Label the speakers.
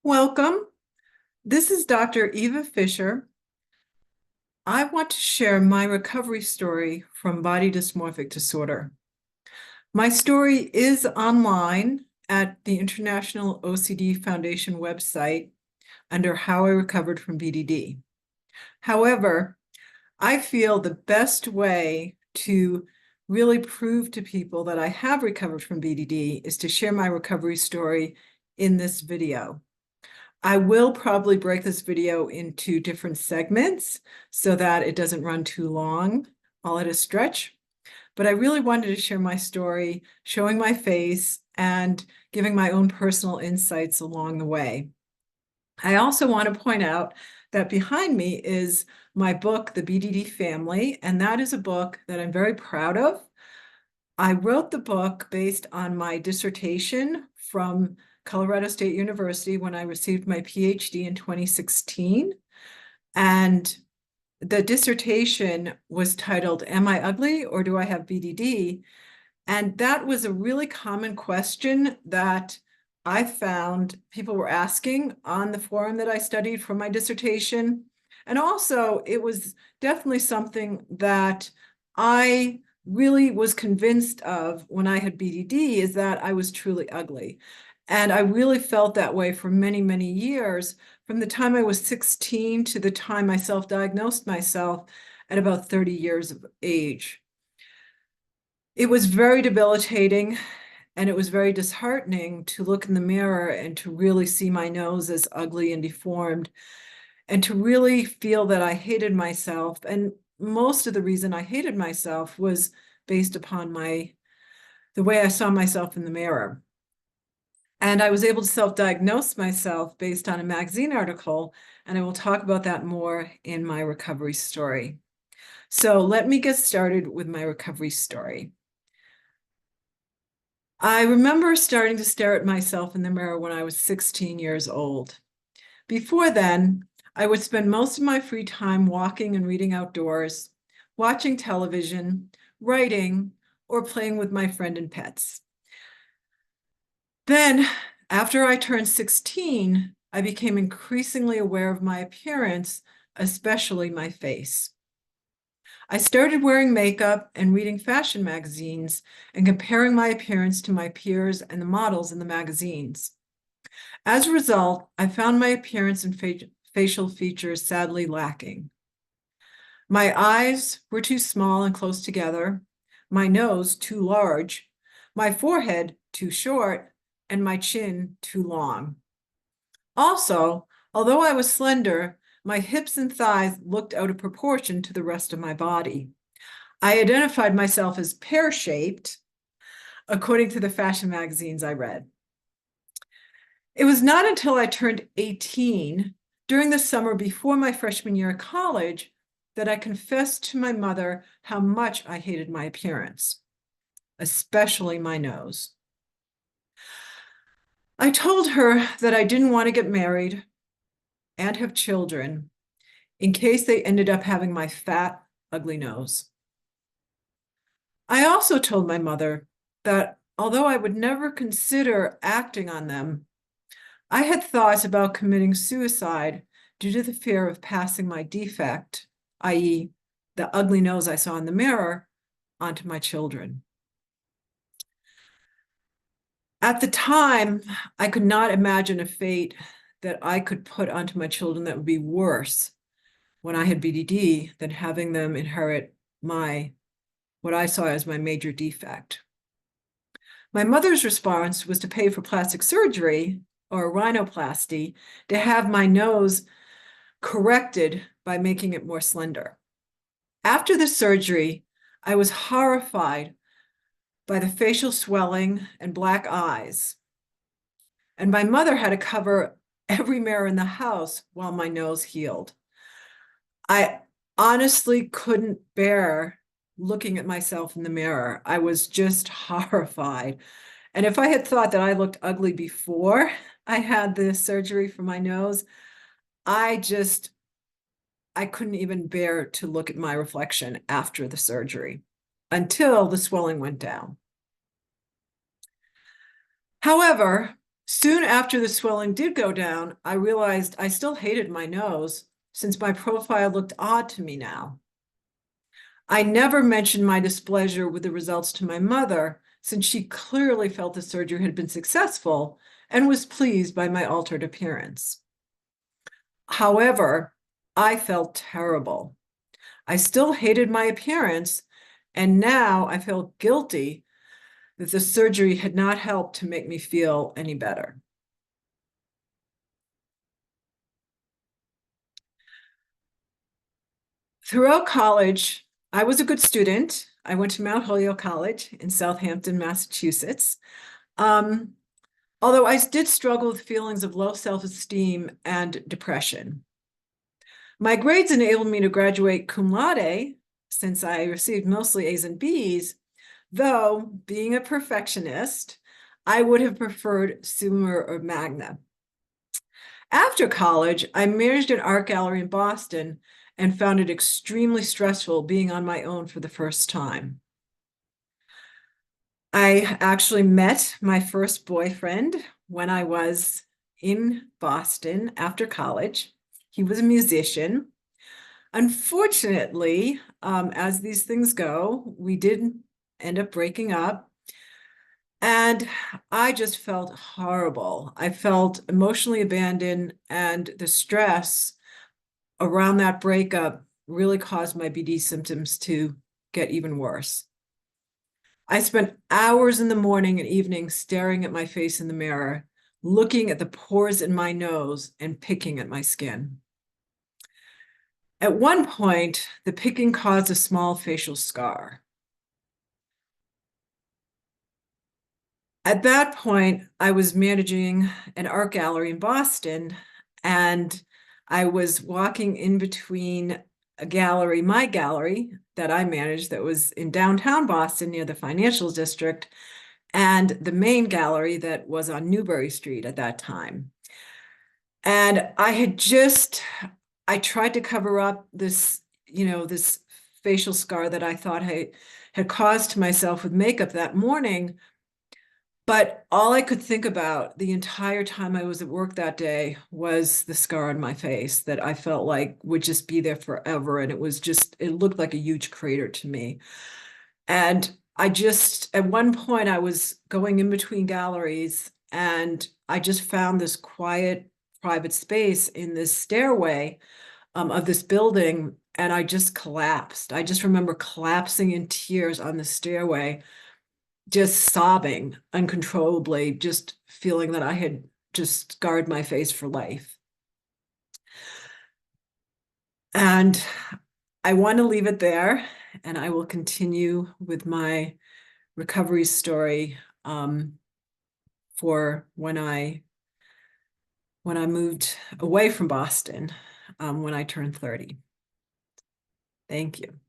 Speaker 1: Welcome. This is Dr. Eva Fisher. I want to share my recovery story from body dysmorphic disorder. My story is online at the International OCD Foundation website under How I Recovered from BDD. However, I feel the best way to really prove to people that I have recovered from BDD is to share my recovery story in this video. I will probably break this video into different segments so that it doesn't run too long, all at a stretch. But I really wanted to share my story, showing my face and giving my own personal insights along the way. I also want to point out that behind me is my book, The BDD Family, and that is a book that I'm very proud of. I wrote the book based on my dissertation from Colorado State University when I received my PhD in 2016. And the dissertation was titled, Am I Ugly or Do I have BDD? And that was a really common question that I found people were asking on the forum that I studied for my dissertation. And also, it was definitely something that I really was convinced of when I had BDD, is that I was truly ugly. And I really felt that way for many, many years, from the time I was 16 to the time I self-diagnosed myself at about 30 years of age. It was very debilitating, and it was very disheartening to look in the mirror and to really see my nose as ugly and deformed, and to really feel that I hated myself. And most of the reason I hated myself was based upon the way I saw myself in the mirror. And I was able to self-diagnose myself based on a magazine article, and I will talk about that more in my recovery story. So let me get started with my recovery story. I remember starting to stare at myself in the mirror when I was 16 years old. Before then, I would spend most of my free time walking and reading outdoors, watching television, writing, or playing with my friend and pets. Then, after I turned 16, I became increasingly aware of my appearance, especially my face. I started wearing makeup and reading fashion magazines and comparing my appearance to my peers and the models in the magazines. As a result, I found my appearance and facial features sadly lacking. My eyes were too small and close together, my nose too large, my forehead too short, and my chin too long. Also, although I was slender, my hips and thighs looked out of proportion to the rest of my body. I identified myself as pear-shaped, according to the fashion magazines I read. It was not until I turned 18, during the summer before my freshman year of college, that I confessed to my mother how much I hated my appearance, especially my nose. I told her that I didn't want to get married and have children in case they ended up having my fat, ugly nose. I also told my mother that although I would never consider acting on them, I had thoughts about committing suicide due to the fear of passing my defect, i.e., the ugly nose I saw in the mirror, onto my children. At the time, I could not imagine a fate that I could put onto my children that would be worse when I had BDD than having them inherit what I saw as my major defect. My mother's response was to pay for plastic surgery, or rhinoplasty, to have my nose corrected by making it more slender. After the surgery, I was horrified by the facial swelling and black eyes. And my mother had to cover every mirror in the house while my nose healed. I honestly couldn't bear looking at myself in the mirror. I was just horrified. And if I had thought that I looked ugly before I had the surgery for my nose, I couldn't even bear to look at my reflection after the surgery until the swelling went down. However, Soon after the swelling did go down, I realized I still hated my nose since my profile looked odd to me now. I never mentioned my displeasure with the results to my mother, since she clearly felt the surgery had been successful and was pleased by my altered appearance. However, I felt terrible. I still hated my appearance, and now I felt guilty that the surgery had not helped to make me feel any better. Throughout college, I was a good student. I went to Mount Holyoke College in Southampton, Massachusetts. Um, Although I did struggle with feelings of low self-esteem and depression. My grades enabled me to graduate cum laude since I received mostly A's and B's, though being a perfectionist, I would have preferred summa or magna. After college, I managed an art gallery in Boston and found it extremely stressful being on my own for the first time. I actually met my first boyfriend when I was in Boston after college. He was a musician. Unfortunately, as these things go, we did end up breaking up. And I just felt horrible. I felt emotionally abandoned, and the stress around that breakup really caused my BD symptoms to get even worse. I spent hours in the morning and evening staring at my face in the mirror, looking at the pores in my nose and picking at my skin. At one point, the picking caused a small facial scar. At that point, I was managing an art gallery in Boston, and I was walking in between a gallery, my gallery that I managed that was in downtown Boston near the financial district, and the main gallery that was on Newbury Street at that time. And I tried to cover up this, this facial scar that I thought I had caused to myself with makeup that morning. But all I could think about the entire time I was at work that day was the scar on my face that I felt like would just be there forever. And it looked like a huge crater to me. And at one point, I was going in between galleries, and I just found this quiet, private space in this stairway of this building, and I just collapsed. I just remember collapsing in tears on the stairway, just sobbing uncontrollably, just feeling that I had just scarred my face for life. And I want to leave it there, and I will continue with my recovery story for when I moved away from Boston when I turned 30. Thank you.